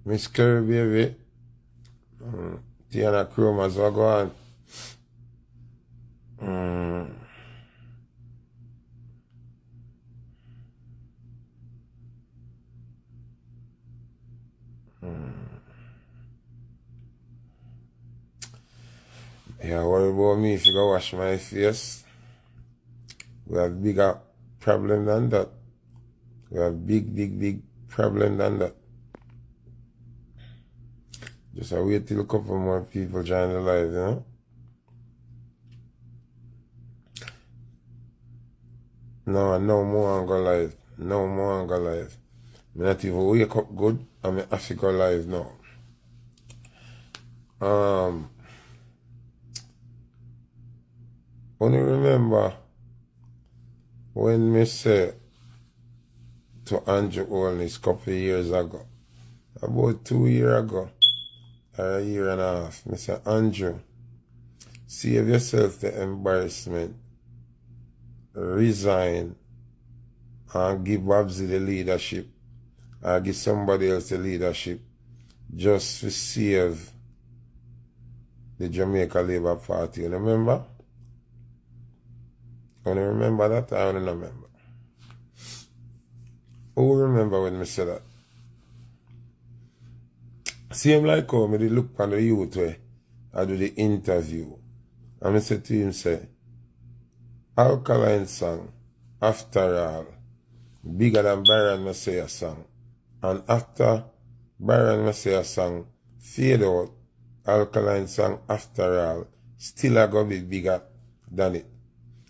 Miss Curry, baby. Tiana Chroma, so go on. Yeah, worry about me if you go wash my face. We have bigger problem than that. We have big problem than that. Just wait till a couple more people join the live, you know? No more on go live. No more on go live. I not even wake up good, and I have to go live now. Only remember when me say to Andrew Holness a couple of years ago, about 2 years ago, or a year and a half, me say, Andrew, save yourself the embarrassment, resign, and give Babsy the leadership, or give somebody else the leadership, just to save the Jamaica Labour Party. You remember? You remember that? I don't remember. Who remember when me said that? Same like how me did look on the youth where I do the interview. And I said to him, say, Alkaline song, after all, bigger than Byron Messiah song. And after Byron Messiah song fade out, Alkaline song, after all, still a go be bigger than it.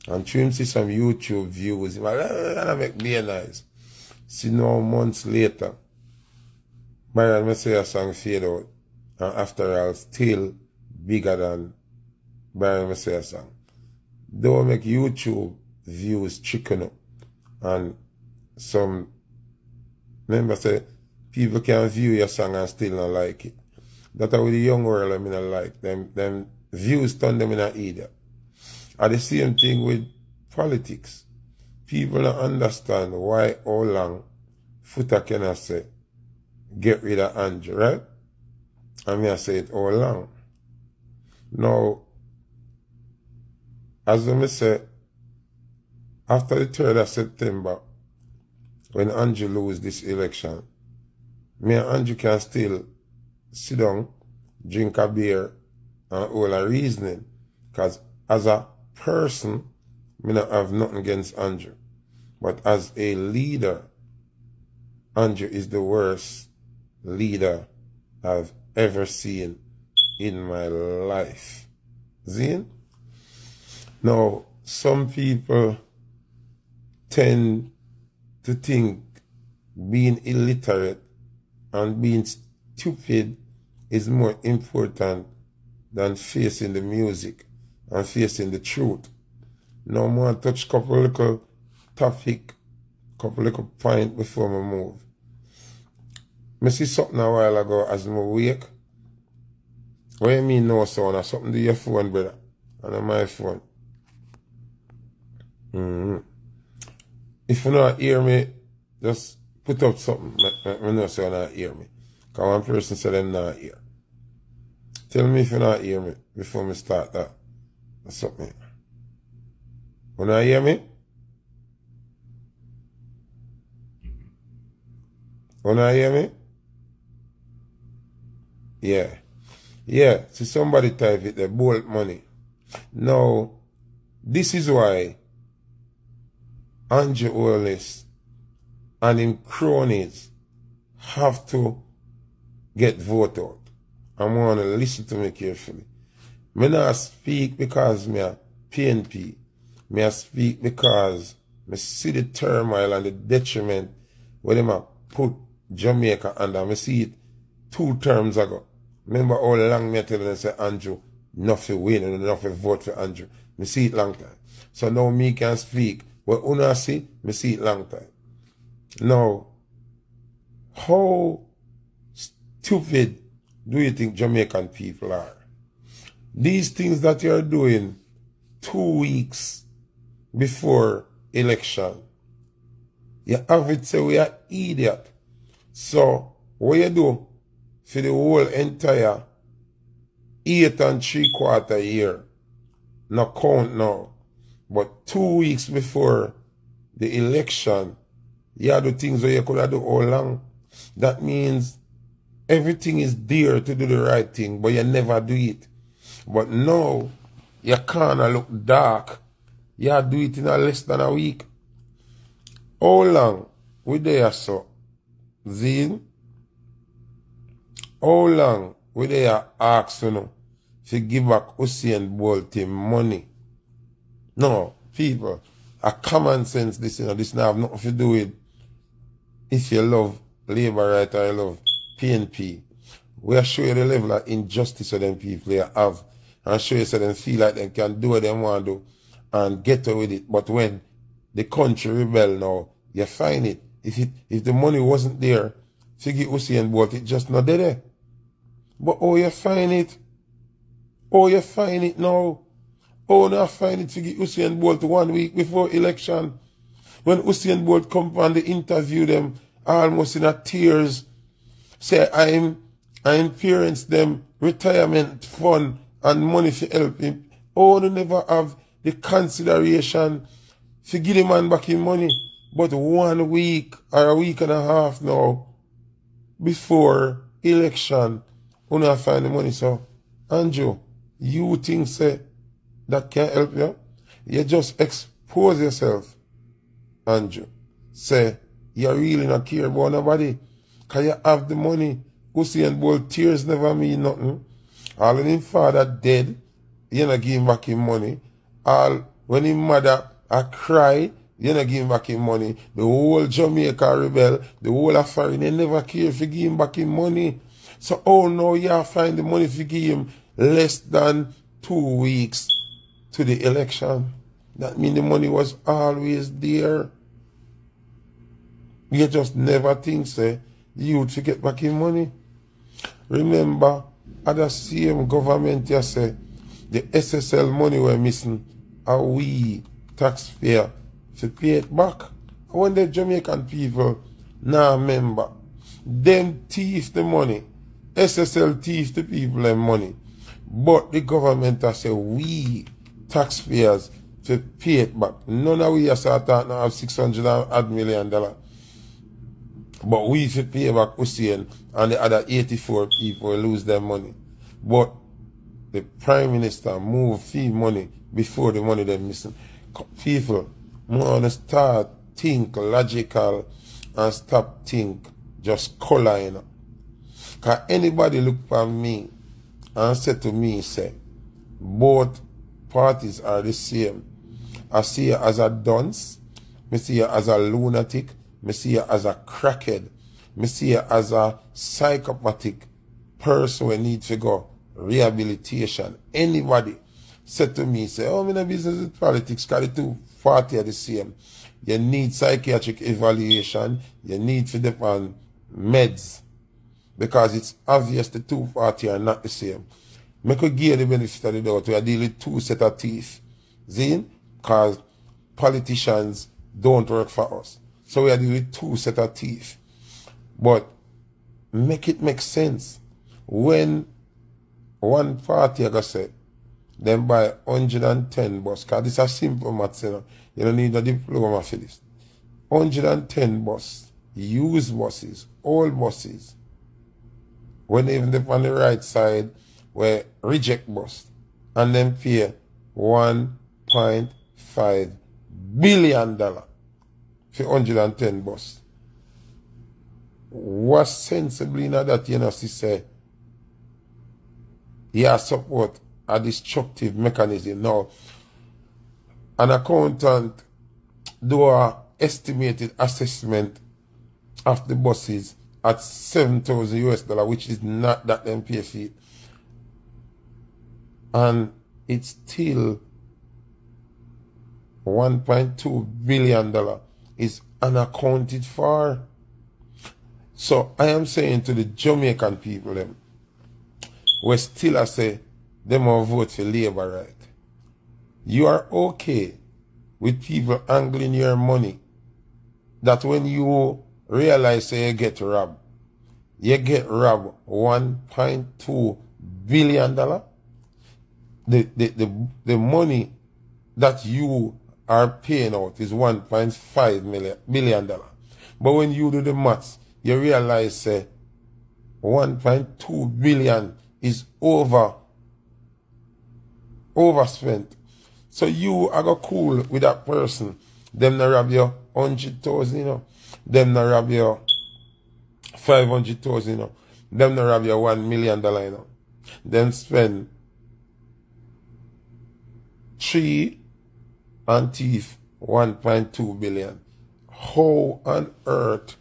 And to him see some YouTube views, he like, that make me nice. See now months later, Byron Messiah song fade out, and after all, still bigger than Byron Messiah song. Don't make YouTube views chicken up. And some members say, people can view your song and still not like it. That's how the young world I mean I like. Them views turn them in an idiot. And the same thing with politics. People don't understand why how long Foota cannot say, get rid of Andrew, right? And me I say it how long. Now, as I say, after the 3rd of September, when Andrew lose this election, me and Andrew can still sit down, drink a beer, and all a reasoning. Because as a person, me not have nothing against Andrew. But as a leader, Andrew is the worst leader I've ever seen in my life. Zine? Now, some people tend to think being illiterate and being stupid is more important than facing the music and facing the truth. Now, I want to touch a couple little topic, couple little point before I move. I see something a while ago as I wake. What do you mean no sound? Something to your phone, brother. And on my phone. If you don't hear me, just put up something. I know so you don't hear me. Because one person said them not hear. Tell me if you don't hear me before me start that. That's something. You not hear me? You not hear me? Yeah. Yeah. See somebody type it, the bolt money. Now, this is why Andrew Holness and him cronies have to get voted out. I want to listen to me carefully. Me not speak because me a PNP. Me a speak because me see the turmoil and the detriment where them a put Jamaica under. Me see it 2 terms ago. Remember how long me tell them say Andrew nothing win and nothing vote for Andrew. Me see it long time. So now me can speak. What una see, me see it long time. Now, how stupid do you think Jamaican people are? These things that you're doing 2 weeks before election, you have it say we are idiot. So, what you do? for the whole entire 8 3/4 year. No count now. But 2 weeks before the election, you do things that you could have done all along. That means everything is there to do the right thing, but you never do it. But now, you can't look dark. You do it in less than a week. How long we there, so? Zin? How long we there ask you to give back Usain Bolt him money? No, people, a common sense this, this not have nothing to do with if you love Labour right or you love PNP. We are show you the level of injustice of them people they have, and show you so them feel like they can do what they want to do and get away with it. But when the country rebel now, you find it. If the money wasn't there, to give Usain Bolt, it just not there. But oh, you find it. Oh, you find it now. Oh, now find it to give Usain Bolt 1 week before election. When Usain Bolt come and they interview them almost in a tears, say I'm parents them retirement fund and money to help him. Oh, they never have the consideration to give the man back his money. But 1 week or a week and a half now before election, you not find the money. So, Andrew, you think say that can help you? You just expose yourself, Andrew. Say, you really not care about nobody. Because you have the money. Usain Bolt tears never mean nothing. All when his father dead, you not give him back his money. All when his mother cry, you not give him back his money. The whole Jamaica rebel, the whole of foreign, they never care if you give him back his money. So, oh no, you find the money if you give him less than 2 weeks to the election. That means the money was always there. You just never think, say, you would forget back in money. Remember, at the same government, you say, the SSL money we're missing, are we taxpayer to pay it back? When the Jamaican people now remember, them thief the money, SSL thief the people and money, but the government has say we taxpayers to pay it back. None of we are starting now have $600 million. But we should pay back Usain and the other 84 people lose their money. But the Prime Minister moved fee money before the money they're missing. People want to start think logical and stop think just color, you know. Because anybody look at me and say to me, say, both parties are the same. I see you as a dunce, I see you as a lunatic, I see you as a crackhead, I see you as a psychopathic person who needs to go rehabilitation. Anybody said to me, say, oh, I'm in a business with politics, because the two parties are the same. You need psychiatric evaluation, you need to depend meds, because it's obvious the two parties are not the same. I could give the benefit of the doubt. We are dealing with two sets of teeth. See? Because politicians don't work for us. So we are dealing with two sets of teeth. But make it make sense. When one party, like I said, then buy 110 bus, because this is a simple maths, you know. You don't need a diploma for this. 110 bus, used buses, old buses. When even they on the right side, where reject bus, and then pay $1.5 billion for 110 bus. What sensibly now that you know, she say, you support a destructive mechanism. Now, an accountant do a estimated assessment of the buses at $7,000 which is not that them pay fee. And it's still $1.2 billion is unaccounted for. So I am saying to the Jamaican people, them, we still I say, them will vote for Labour, right? You are okay with people angling your money, that when you realize say you get robbed, you get robbed $1.2 billion. The money that you are paying out is $1.5 billion. But when you do the maths, you realize 1.2 billion is overspent. So you are go cool with that person. Them not rob you 100,000, you know. Them not rob you 500,000, you know. Them not rob you $1 million, you know. Them spend 3 and thief 1.2 billion. How on earth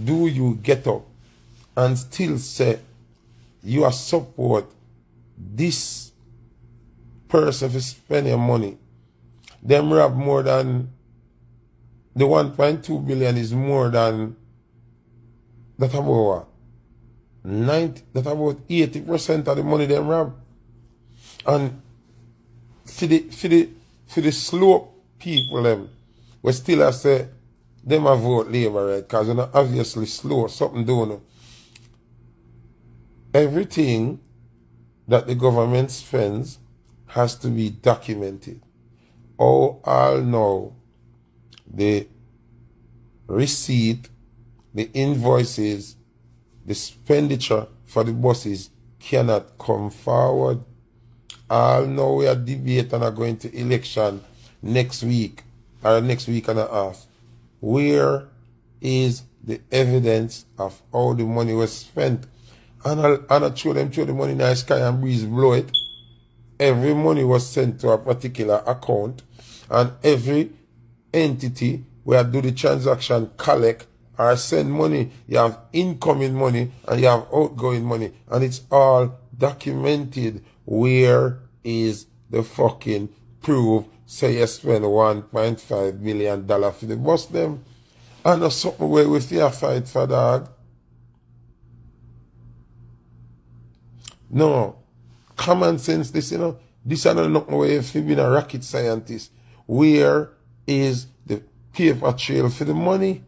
do you get up and still say you are support this person for spending money? Them rob more than the 1.2 billion is more than that about what? That about 80% of the money them rob. And for the slow people them, we still have say them a vote Labour, right? Because you know obviously slow, something doing. Everything that the government spends has to be documented. All know the receipt, the invoices, the expenditure for the buses cannot come forward. All know we are debating and are going to election next week or next week and a half. Where is the evidence of how the money was spent? And I throw the money in the sky and breeze blow it. Every money was sent to a particular account, and every entity where do the transaction collect or send money, you have incoming money and you have outgoing money, and it's all documented. Where is the fucking proof? Say you spend $1.5 billion for the bus them, and there's something where we still fight for that. No, common sense this, you know. This is not way if you've been a rocket scientist. Where is the paper trail for the money?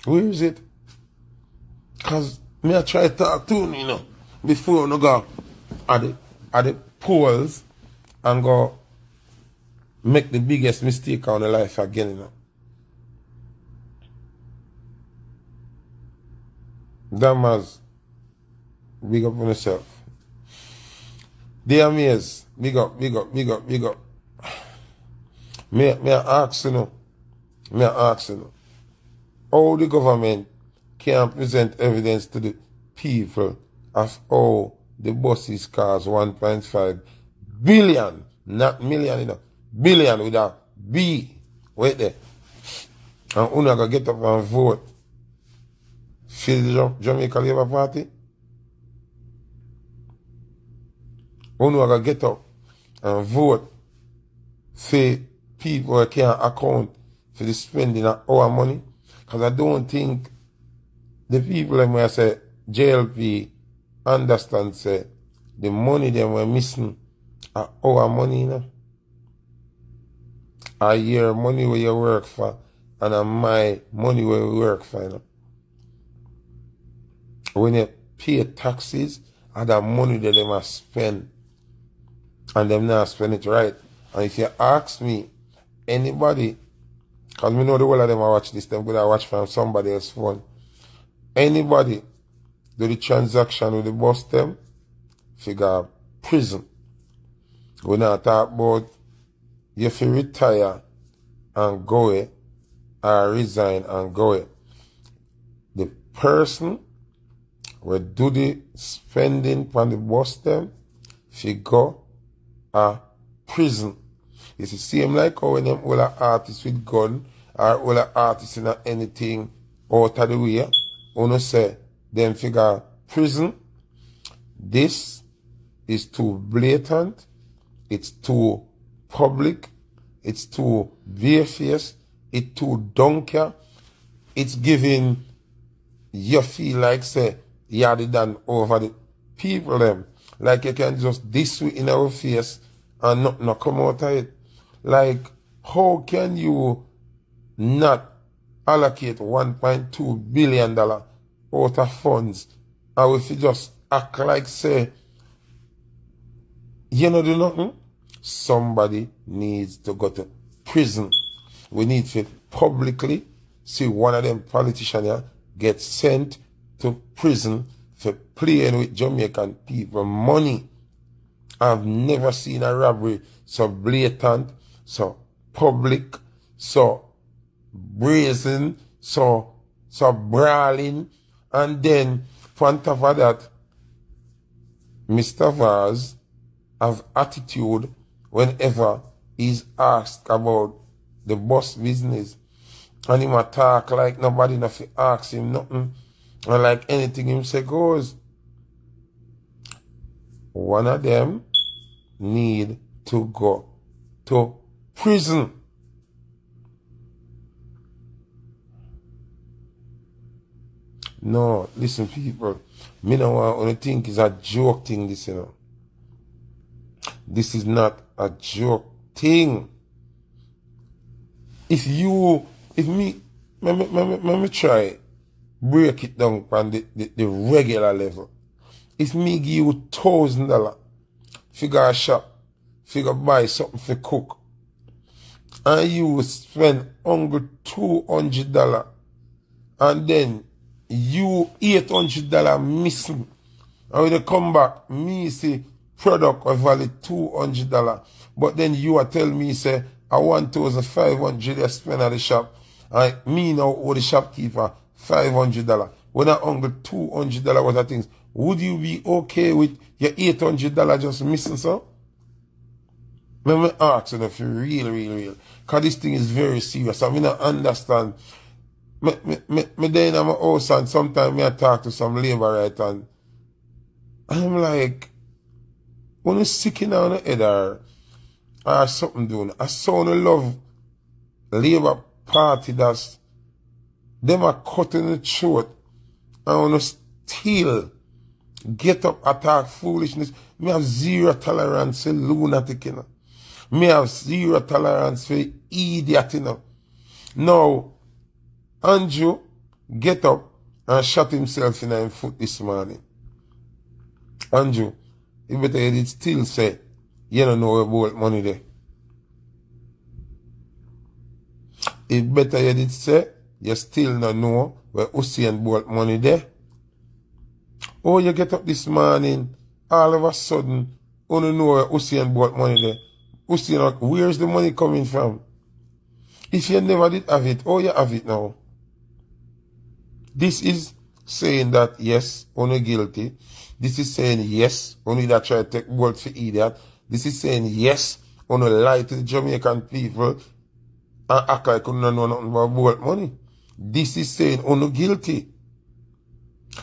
Where is it? Because me I try to talk to you, you know, before I go at the polls and go make the biggest mistake on the life again, you know. Damas, big up on yourself. Dear Mays, big up. Me ask you, how the government can present evidence to the people of how the buses cost 1.5 billion, not million, you know, billion with a B. Wait there. And una go get up and vote for the Jamaica Labour Party. Una go get up and vote for people who can't account for the spending of our money. Because I don't think the people that I say JLP understand say the money them were missing are our money, you know. Are your money where you work for and are my money where we work for, you know. When you pay taxes, are the money that they must spend and them not spend it right. And if you ask me, anybody, because we know the whole of them I watch this, them could have watch from somebody else's phone. Anybody do the transaction with the bus them, figure prison. We not talk about you have to retire and go away or resign and go away. The person will do the spending on the bus them, figure a prison. It's the same like how when them all artists with gun or all artists in anything out of the way, you say them figure prison. This is too blatant, it's too public, it's too barefaced, it's too dunker, it's giving you feel like say you had it done over the people them. Like you can just this way in our face and not come out of it. Like, how can you not allocate $1.2 billion out of funds, and if you just act like say, you know do nothing, somebody needs to go to prison. We need to publicly see one of them politicians here get sent to prison for playing with Jamaican people money. I've never seen a robbery so blatant, so public, so brazen, so brawling, and then on top of that, Mr. Vaz have attitude whenever he's asked about the bus business, and him talk like nobody nothing ask him nothing, and like anything him say goes. One of them need to go to prison. No, listen people, me no want to think it's a joke thing this, you know. This is not a joke thing. If me try break it down on the regular level. If me give you $1,000, figure a shop, figure buy something for cook, and you spend under $200, and then you $800 missing, and when you come back, me say product of value $200, but then you are tell me say I 1,500 I spend at the shop, and me now owe the shopkeeper $500. When I under $200 worth of things, would you be okay with your $800 just missing so? Let me ask you if you're real. Because this thing is very serious. I mean, I understand. Me there in my house and sometimes I talk to some labor right and I'm like, when you're sick in on the head or something doing, I saw no love Labour Party that's them are cutting the throat and want to still get up, attack foolishness. Me have zero tolerance for lunatic, you know. Me have zero tolerance for idiot, you know. Now, Andrew get up and shot himself in the foot this morning. Andrew, you better you did still say, you don't know about money there. It better you did say, you still don't know where Usain bought money there. Oh, you get up this morning, all of a sudden, you don't know where Usain bought money there. Usain, where's the money coming from? If you never did have it, oh, you have it now. This is saying that, yes, only guilty. This is saying, yes, only that try to take gold for idiot. This is saying, yes, only lie to the Jamaican people and act like you don't know nothing about gold money. This is saying, only guilty.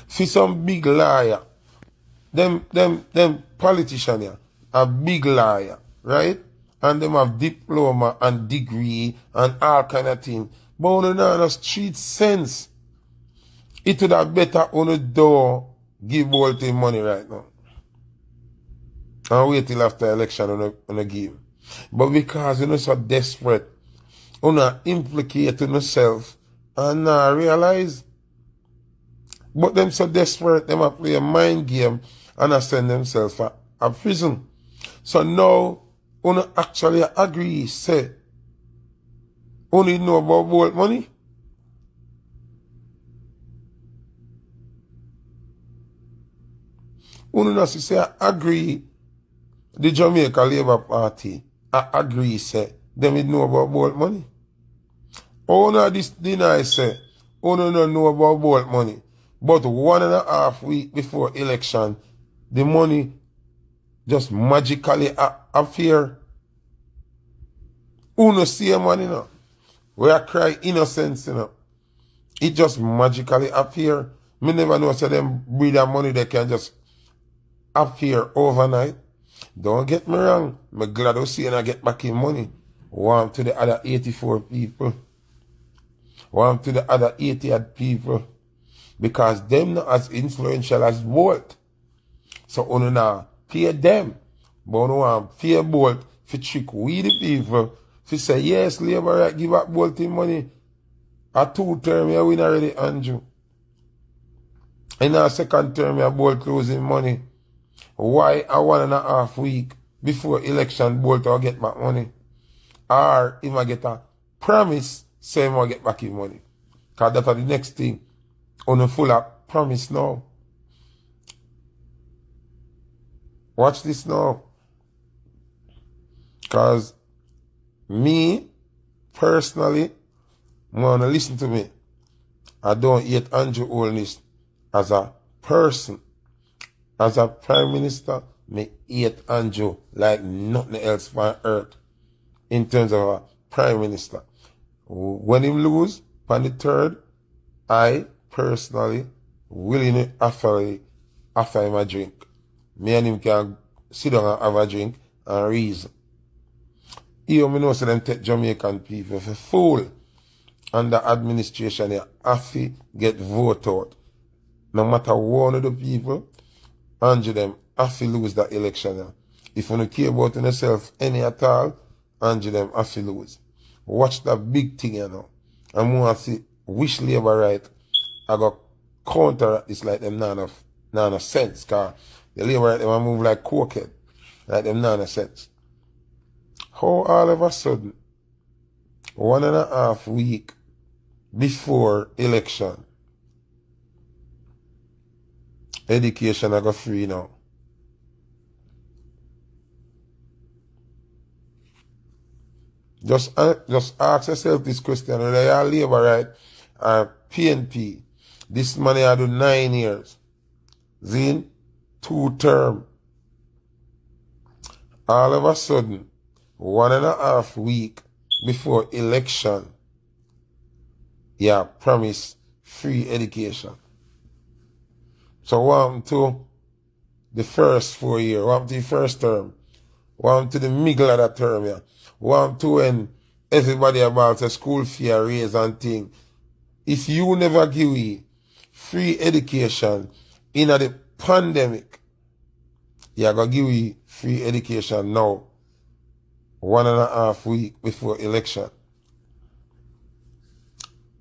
For some big liar, them politicians here, a big liar, right? And them have diploma and degree and all kind of things. But on the street sense, it would have better on the door give Bolton money right now. And wait till after election on the give. But because you're so desperate, you not implicate yourself and not realize. But them so desperate, them a play a mind game and a send themselves for a prison. So now, you actually agree, say, you know about Bolt money. You know, say, I agree, the Jamaica Labour Party, I agree, say, them know about Bolt money. Oh, no, this deny, say, you don't know about Bolt money. But 1.5 weeks before election, the money just magically appear. Uno see money, you know. We are cry innocence, you know. It just magically appear. Me never know so them breed that money they can just appear overnight. Don't get me wrong. Me glad to see and I get back in money. Warm to the other 84 people. Warm to the other 88 people. Because them not as influential as Bolt. So uno now pay them. But uno want pay Bolt for trick we the people. To say yes, Labour right, give up Bolt in money. A 2 term you win already, Andrew. In a second term you Bolt losing money. Why a 1.5 week before election Bolt will get back money? Or if I get a promise, say I get back his money. Because that's the next thing. On a full of promise now. Watch this now. Because me, personally, wanna listen to me. I don't hate Andrew Holness as a person. As a prime minister, me hate Andrew like nothing else on earth. In terms of a prime minister. When him lose on the 3rd, I personally willingly offer him a drink. Me and him can sit down and have a drink and reason. Here me know so them take Jamaican people for fool. Under administration, you have to get vote out. No matter one of the people, Andrew them have to lose that election. Yeah. If you don't care about yourself any at all, Andrew them have to lose. Watch that big thing, you know. I'm going to see which Labour right I got counter this like them none of sense. Because the Labour right them move like cokehead. Like them none of sense. How all of a sudden, 1.5 week before election, education I got free now. Just ask yourself this question, whether you are Labour right or PNP. This money I do 9 years. Zin, 2 term. All of a sudden, 1.5 week before election, you promise free education. So what happened to the first 4 years? What happened to the first term? What happened to the middle of that term? Yeah? What happened to when everybody about a school fee raise and thing? If you never give me free education in the pandemic, you're going to give me free education now, 1.5 week before election.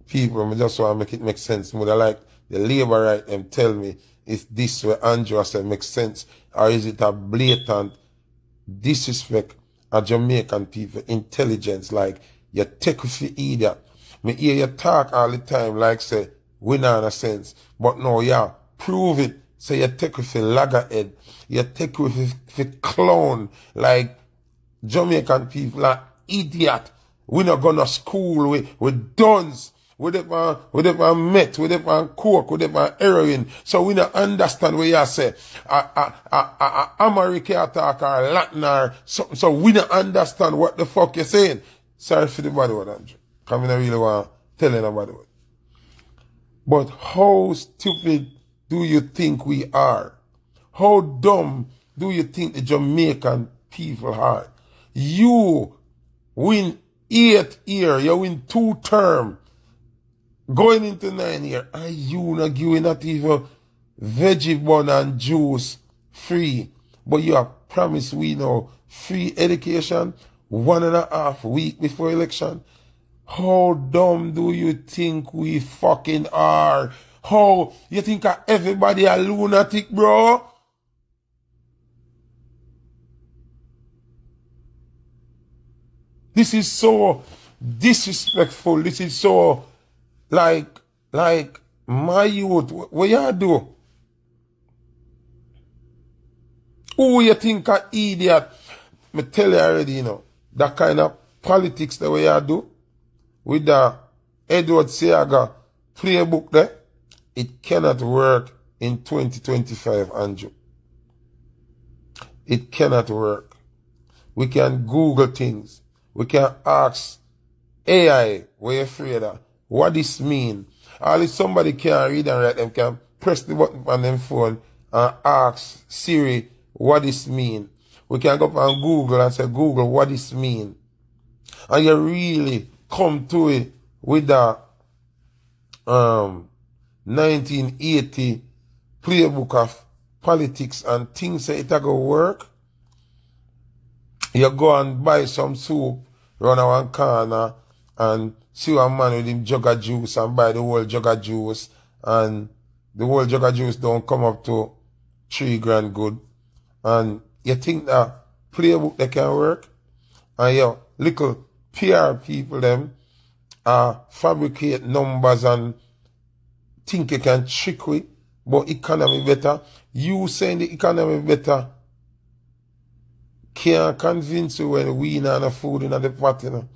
People, I just want to make it make sense. Would I like the Labour right them tell me if this way Andrew said makes sense, or is it a blatant disrespect of Jamaican people intelligence, like you take with the idiot. Me hear you talk all the time like say we not in a sense, but no, yeah, prove it. Say you take with the loggerhead, you take with the clown, like Jamaican people are idiot. We not gonna school with duns. We them on meth, we them on coke, we them on heroin. So we don't understand what you say. American talk or Latin or something. So we don't understand what the fuck you're saying. Sorry for the bad word, Andrew. Because I don't really want to tell anybody what. But how stupid do you think we are? How dumb do you think the Jamaican people are? You win 8 years, you win 2 terms. Going into 9 years, and you not giving not even veggie bun and juice free. But you have promised we know free education 1.5 week before election. How dumb do you think we fucking are? How you think everybody a lunatic, bro? This is so disrespectful. This is so like my youth, what y'all do? Who you think a idiot? Me tell you already, you know, that kind of politics the way y'all do with the Edward Seaga playbook there, it cannot work in 2025, Andrew. It cannot work. We can Google things. We can ask AI, what you afraid of? What this mean? Or if somebody can read and write, them can press the button on them phone and ask Siri what this mean. We can go up on Google and say, Google, what this mean? And you really come to it with the 1980 playbook of politics and things that it go work. You go and buy some soup, run around corner and see a man with him jug of juice and buy the whole jug of juice, and the whole jug of juice don't come up to 3 grand good. And you think that playbook they can work? And your little PR people them fabricate numbers and think you can trick with, but economy better. You saying the economy better can't convince you when we not have food in the pot, you know.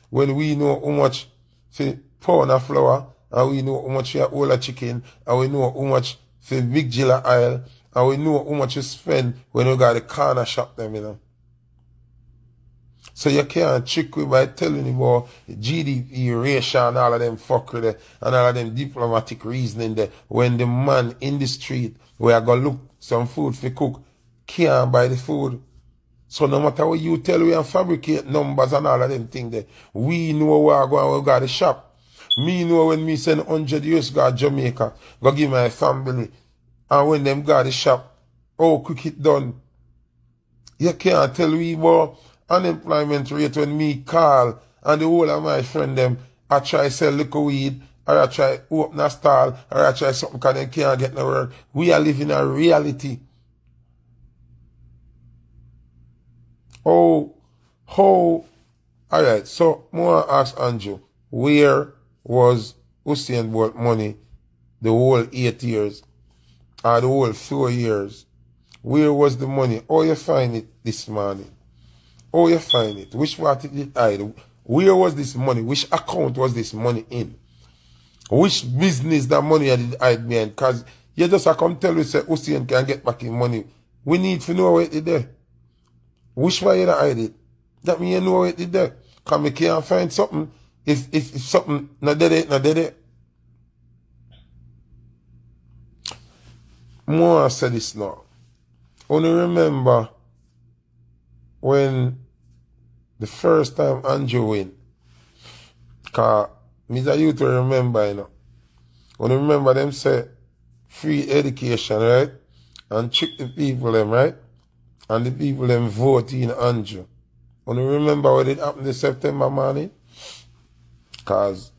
When we know how much for pound of flour, and we know how much for all the chicken, and we know how much for big jilla oil, and we know how much you spend when you got the corner shop them, you know. So you can't trick me by telling him about GDP ratio and all of them fuckery there, and all of them diplomatic reasoning there, when the man in the street where I go look some food for cook can't buy the food. So no matter what you tell, we and fabricate numbers and all of them things there. We know where I go and we got the shop. Me know when me send 100 US go to Jamaica, go give my family, and when them got the shop, how quick it done. You can't tell me about unemployment rate when me call and the whole of my friend them I try sell liquor weed, or I try open a stall, or I try something because they can't get no work. We are living a reality. Alright, so I want to ask Andrew, where was Usain Bolt money the whole 8 years, or the whole 4 years? Where was the money? How you find it this morning? How you find it? Which part did it hide? Where was this money? Which account was this money in? Which business that money did it hide behind? Because you just come tell us that Usain can get back his money. We need to know where it is there. Which way you hide it? That means you know where it is there. Because we can't find something. If something not dead it, not dead it. More say this now. Only remember when the first time Andrew win. Because Mr. Youth will remember, you know. Only remember them say free education, right? And trick the people them, right? And the people them vote in Andrew. Only remember what it happened this September morning? Because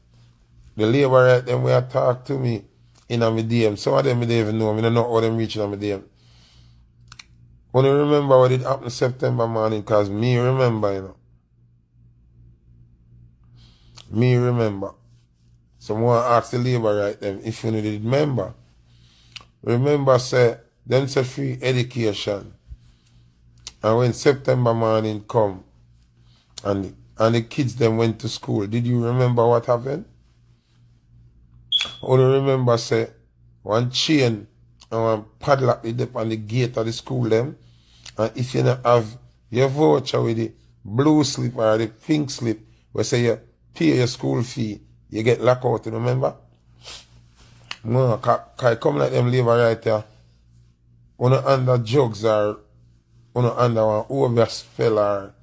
the labor right them will talk to me in a DM. Some of them they even know. I don't know how them reaching on my DM. Only remember what it happened September morning because me remember, you know. Me remember. Someone asked the labor right them if you did remember. Remember say, them say free education. And when September morning come and the kids them went to school, did you remember what happened? Only remember say one chain and one padlock did up on the gate of the school them. And if you don't have your voucher with the blue slip or the pink slip, where say you pay your school fee, you get locked out, you remember? No, cause come like them labor right there. Una under drugs or una under one overspell or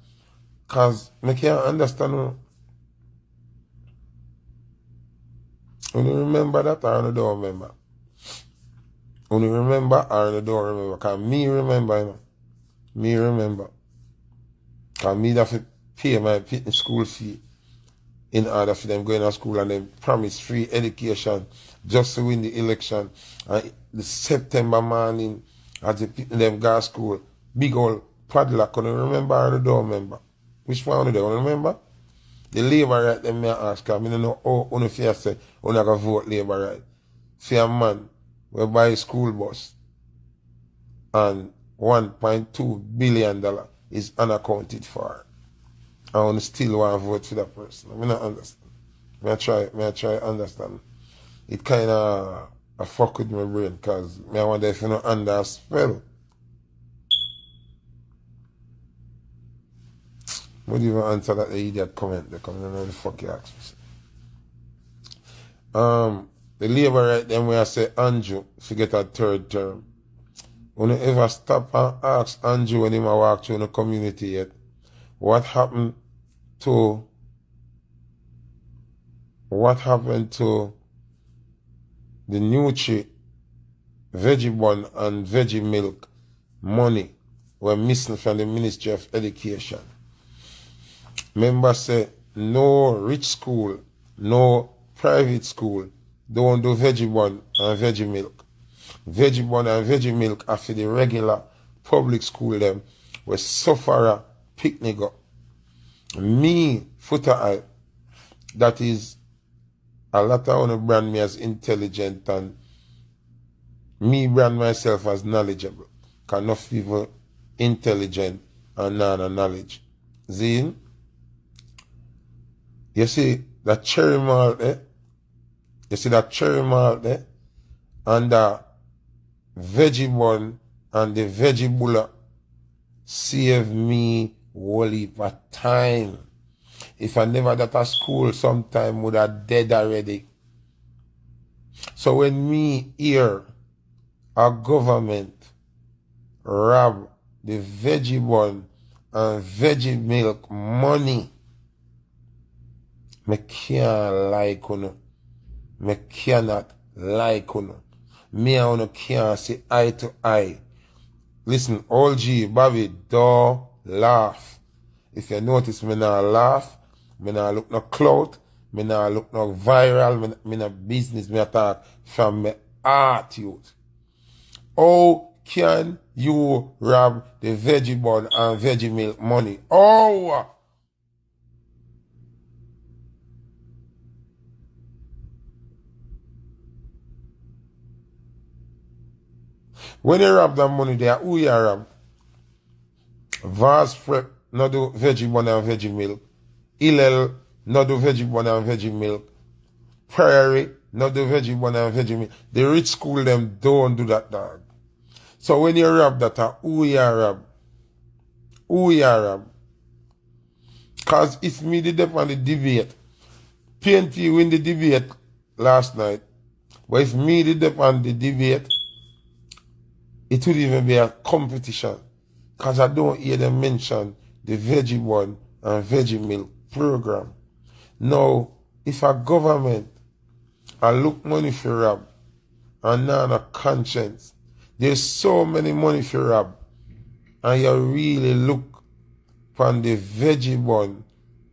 cause I can't understand. Only remember that or you don't remember? Only remember or you don't remember? Cause me remember, you know. Me remember. Cause me have to pay my school fee in order for them going to school and then promise free education just to win the election. And the September morning as the people them go to school, big old padlock, can you remember or you don't remember? Which one do you remember? The labor right them may ask, because I don't know how you feel say you not going to vote labor right. For a man will buy a school bus and $1.2 billion is unaccounted for. And you still want to vote for that person. I don't understand. I try understand. It kind of fuck with my brain because I wonder if you not under a spell. Would you even answer that the idiot comment? They come and know the fuck you ask me. The labor right then where I say Andrew to get a third term. When you ever stop and ask Andrew when he walk through the community yet, what happened to the Nutri veggie bun and veggie milk money were missing from the Ministry of Education? Members say no rich school no private school don't do veggie bun and veggie milk. Veggie bun and veggie milk after the regular public school them where sufferer picnic up. Me, Foota, that is a lot of one brand me as intelligent and me brand myself as knowledgeable. Because enough people intelligent and knowledge. See? You see that cherry malt there? You see that cherry malt there? And the veggie bun and the veggie bulla save me whole heap of time. If I never that at school, sometime would have dead already. So when me hear a government rob the veggie bun and veggie milk money, me can't like uno. Me cannot like uno. Me and uno can't see eye to eye. Listen, all G, Bobby, don't laugh. If you notice me not laugh, me not look no clout, me not look no viral, me not business, me talk from me heart, youth. How can you rob the veggie bun and veggie milk money? Oh! When you rob that money there, who you rob? Vast Prep, no do veggie bun and veggie milk. Hillel, no do veggie bun and veggie milk. Prairie, no do veggie bun and veggie milk. The rich school them don't do that, dog. So when you rob that, who you rob? Who you rob? Cause if me did up on the debate, PNP win the debate last night. But if me did up on the debate, it would even be a competition. Cause I don't hear them mention the veggie bun and veggie milk program. Now, if a government look money for rob and not a conscience, there's so many money for rob, and you really look on the veggie bun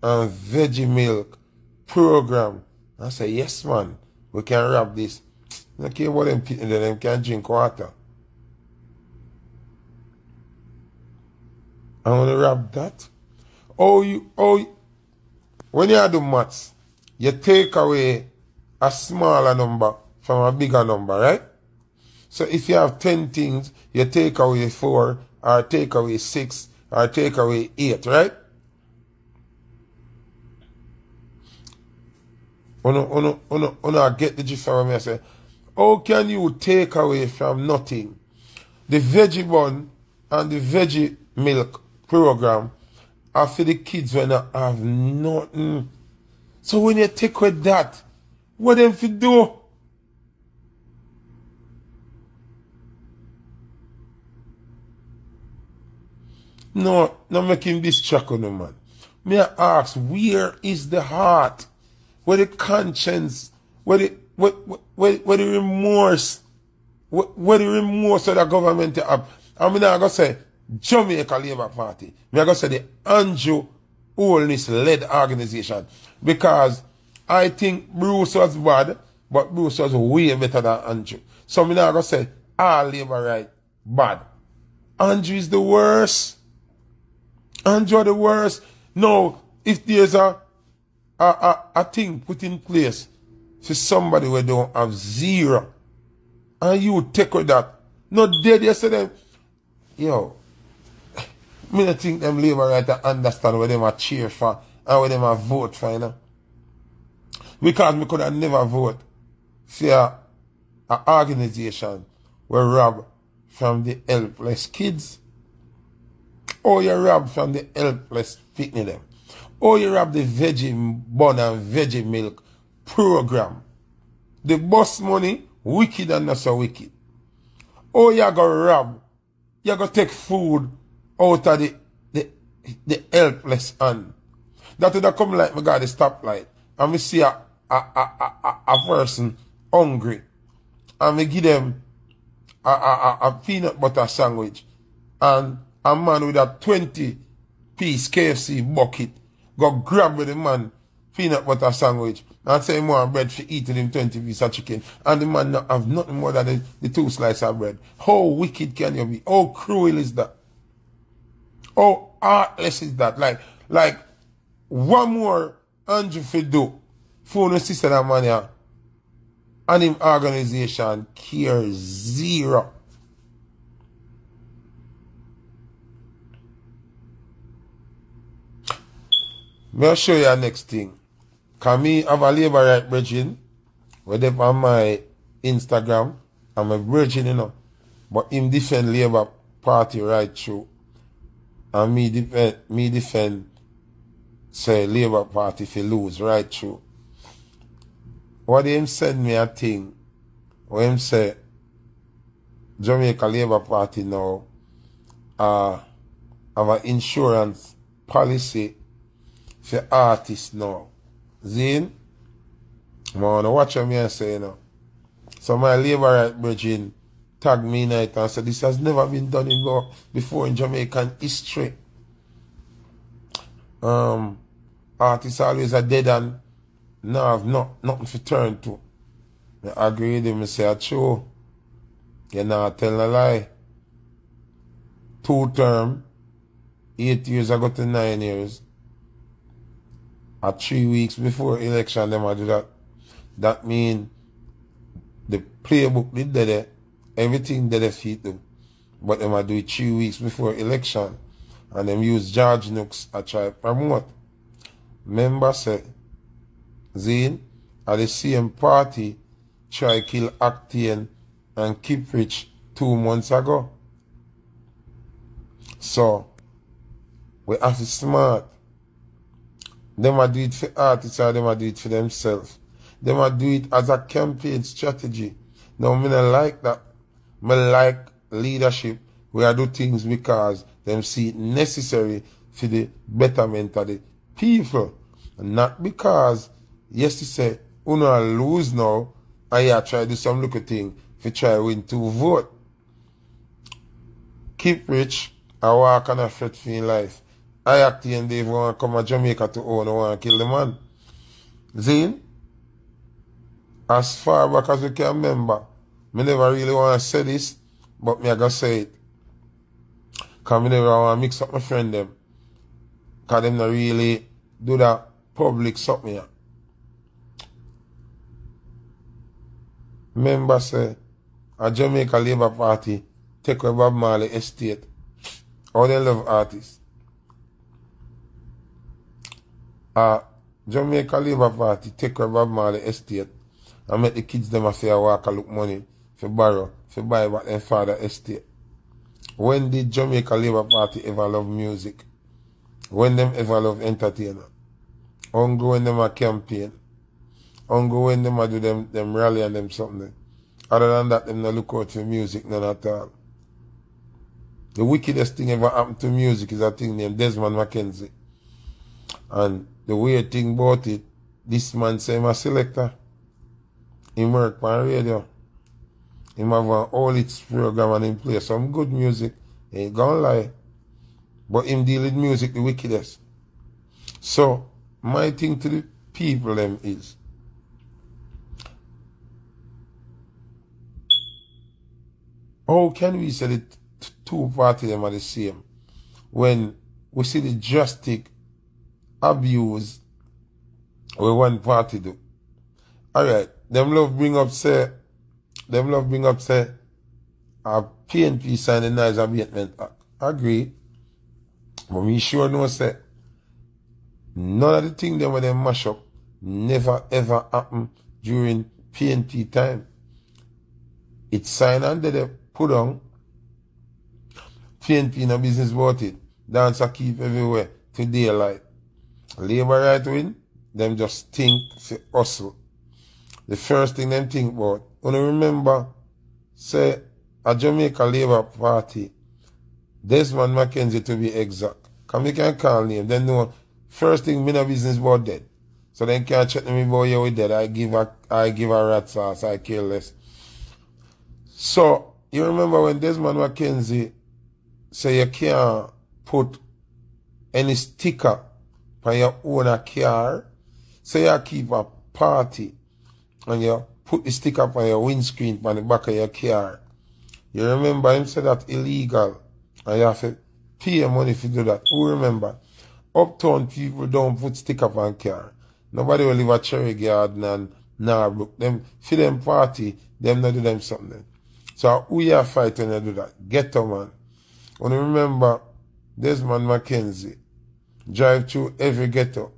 and veggie milk program and say, yes man, we can rob this. I don't care about them people, them can drink water. I want to rob that. When you do maths, you take away a smaller number from a bigger number, right? So if you have 10 things, you take away 4, or take away 6, or take away 8, right? I get the gist of me. I say, how can you take away from nothing the veggie bun and the veggie milk program are for the kids when they have nothing? So when you take away that, what them fi do? No make him this chuckle, no man. May I ask, where is the heart? Where the conscience? Where the remorse? Where the remorse of the government have? I'm not gonna say Jamaica Labour Party. I'm gonna say the Andrew Holness led organization. Because I think Bruce was bad, but Bruce was way better than Andrew. So I'm not gonna say all Labour right bad. Andrew is the worst. Andrew the worst. No, if there's a thing put in place for somebody who don't have zero, and you take with that, not dead yesterday, yo, me not think them Labour right to understand what them a cheer for and what them a vote for, you know. Because me could have never vote for an organization where rob from the helpless kids. Or you rob from the helpless picnic them. Or you rob the veggie bun and veggie milk program. The bus money, wicked and not so wicked. Or you go rob, you go take food out of the helpless hand. That would come like me got the stoplight and me see a person hungry and me give them a peanut butter sandwich, and a man with a 20-piece KFC bucket go grab with the man peanut butter sandwich and say more bread for eating him 20 piece of chicken, and the man not have nothing more than the 2 slices of bread. How wicked can you be? How cruel is that? How heartless is that? Like one more Andrew for do for no sister that man here, and him organization care zero. I'll show you the next thing. Can me have a labor right bridging, where they on my Instagram, I'm a virgin, you know. But him defend Labour Party right through. And me defend say Labour Party if you lose right through. What him send me a thing, where him say Jamaica Labour Party now have an insurance policy for artists now. Zine, I want to watch me and say, you know. So my Labour right bridging tagged me night and said this has never been done before in Jamaican history. Artists always are dead and now have nothing to turn to. I agree with him and say, true. You're not telling a lie. 2 term, 8 years ago to 9 years. At 3 weeks before election, them I do that. That mean the playbook did there, everything did their feet do. But them I do it 3 weeks before election. And them use George Nooks I try to promote. Member say, Zane, at the same party try kill Actain and Kiprich 2 months ago. So, we have to smart. Them a do it for artists or them a do it for themselves. Them a do it as a campaign strategy. Now, me not like that. Me like leadership where I do things because them see it necessary for the betterment of the people. And not because, yes, you say, uno lose now, and you try to do some little thing to try to win 2 votes. Keep rich and walk on a fret for your life. I actually and Dave want to come to Jamaica to own and want to kill the man. Zane, as far back as we can remember, me never really want to say this, but me I gotta say it. Because me never want to mix up my friend them. Because them not really do that public something here. Member say, a Jamaica Labour Party take away Bob Marley estate. How they love artists. Jamaica Labour Party take away Bob Marley estate and make the kids them a fair walk and look money for borrow, for buy back their father estate. When did Jamaica Labour Party ever love music? When them ever love entertainer? Only when them a campaign. Only when them a do them rally and them something. Other than that, them not look out for music none at all. The wickedest thing ever happened to music is a thing named Desmond Mackenzie. And the weird thing about it, this man say I'm a selector. He work on radio. He have an all its program and he play some good music. He ain't gonna lie. But him deal with music the wickedest. So, my thing to the people them is, how can we say the 2 parties them are the same when we see the drastic abuse where one party do? Alright, them love bring up say a PNP sign the Noise Abatement Act. Agree. But me sure know say none of the things them when they mash up never ever happen during PNP time. It's signed and they put on. PNP no business about it. Dance a keep everywhere to daylight. Labour right win, them just think for hustle. The first thing them think about, when you remember, say, a Jamaica Labour Party, Desmond Mackenzie to be exact. Because we can call name, then know, first thing, me no business about dead. So then can't check me about you with dead. I give a rat sauce, I care less. So, you remember when Desmond Mackenzie say you can't put any sticker on your own car, so you keep a party and you put the sticker up on your windscreen on the back of your car. You remember him said that illegal and you have to pay money if you do that. Who remember? Uptown people don't put sticker up on car. Nobody will live at Cherry Garden and Narbrook. Them for them party, them not do them something. So who you fight when you do that? Ghetto man. When you remember Desmond Mackenzie drive through every ghetto.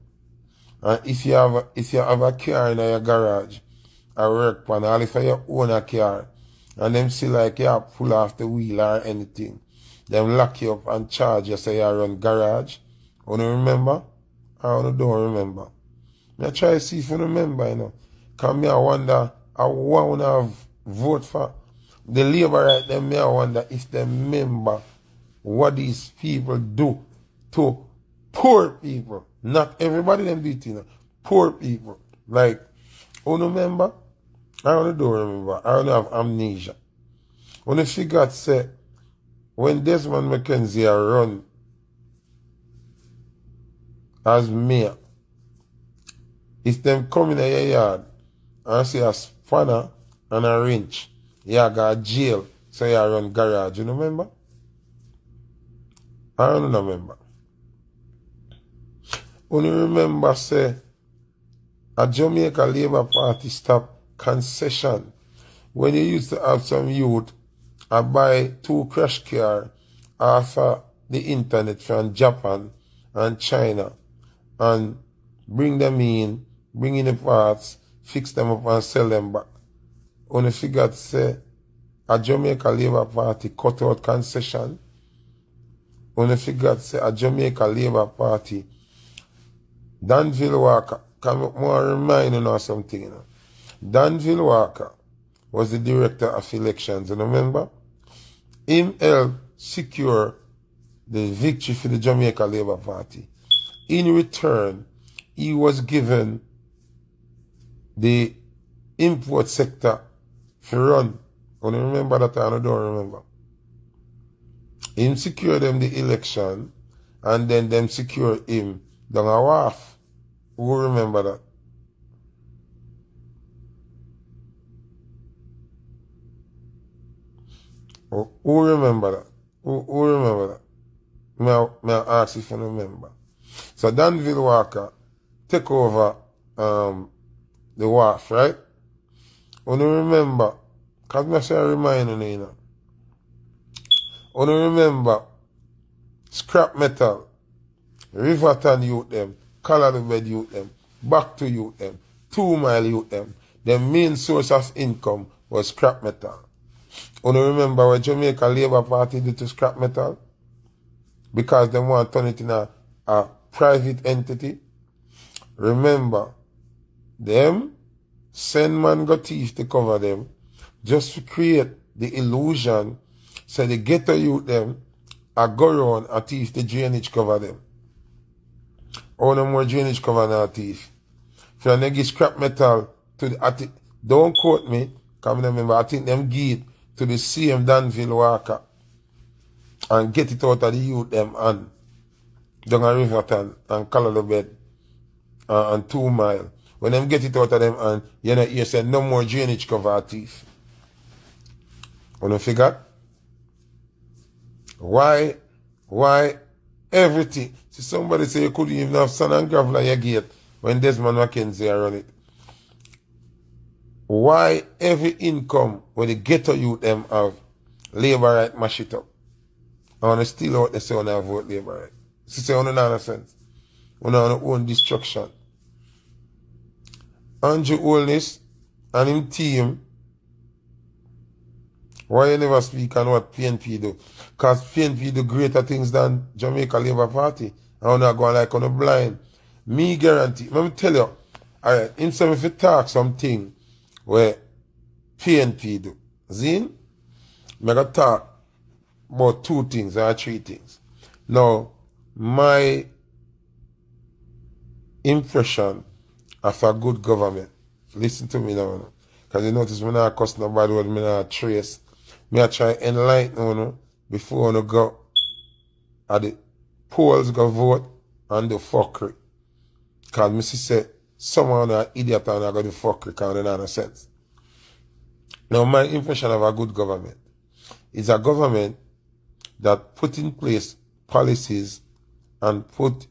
And if you have a car in your garage, a work pan, or if you own a car, and them see like you pull off the wheel or anything, them lock you up and charge you say you run garage. You remember? Or you don't remember? I try to see if you remember, you know. Because me I wonder, I want to vote for the Labour right then, me I wonder if they remember what these people do to poor people. Not everybody them do it, you know. Poor people. Like, you remember? I don't remember. I don't have amnesia. When you figure say, when Desmond Mackenzie run as mayor, if them come in your yard and see a spanner and a wrench, you got jail, so you run garage. You remember? I don't remember. When you remember, say, a Jamaica Labour Party stop concession. When you used to have some youth buy 2 crash cars off the internet from Japan and China and bring them in, bring in the parts, fix them up and sell them back. When you figure to say a Jamaica Labour Party cut out concession, when you figure to say a Jamaica Labour Party, Danville Walker, come up more remind you of something, you know. Danville Walker was the director of elections, you remember? Him helped secure the victory for the Jamaica Labour Party. In return, he was given the import sector for run. When you remember that, I don't remember. Him secure them the election, and then them secure him down a wharf. Who remember that? Who remember that? Who remember that? May I ask if you remember. So Danville Walker take over the wharf, right? When you remember, because I say I remind you know. When you remember, scrap metal, Riverton youth them, Color Bed youth them, Back to youth them, 2 Mile youth them, the main source of income was scrap metal. You remember what Jamaica Labour Party did to scrap metal? Because they want to turn it in a private entity. Remember, them send man go thief to cover them just to create the illusion so the ghetto youth them a go around a thief the drainage cover them. Or no more drainage cover than a thief. If you give scrap metal to the don't quote me, because I remember I think them give it to the same Danville Walker and get it out of the youth them and down a Riverton and Color Bed and 2 Mile. When them get it out of them and you say no more drainage cover a thief. When you figure? Why everything? See, somebody say you couldn't even have sand and gravel on your gate when Desmond Mackenzie run it. Why every income when the ghetto youth them have Labour right mash it up? I want to steal out the say when I vote Labour right. See, say on another sense. On our own destruction. Andrew Holness and him team, why you never speak on what PNP do? Because PNP do greater things than Jamaica Labour Party. I'm not going like on a blind. Me guarantee, let me tell you, alright, instead if you talk something where PNP do, Zin, I'm going to talk about 2 things or 3 things. Now, my impression of a good government, listen to me now, because you notice me not cuss nobody when me not trace. Me I try enlighten you before you go at the polls go vote and the fuckery. Because me say someone an idiot and are going to fuck because they don't have sense. Now, my impression of a good government is a government that put in place policies and put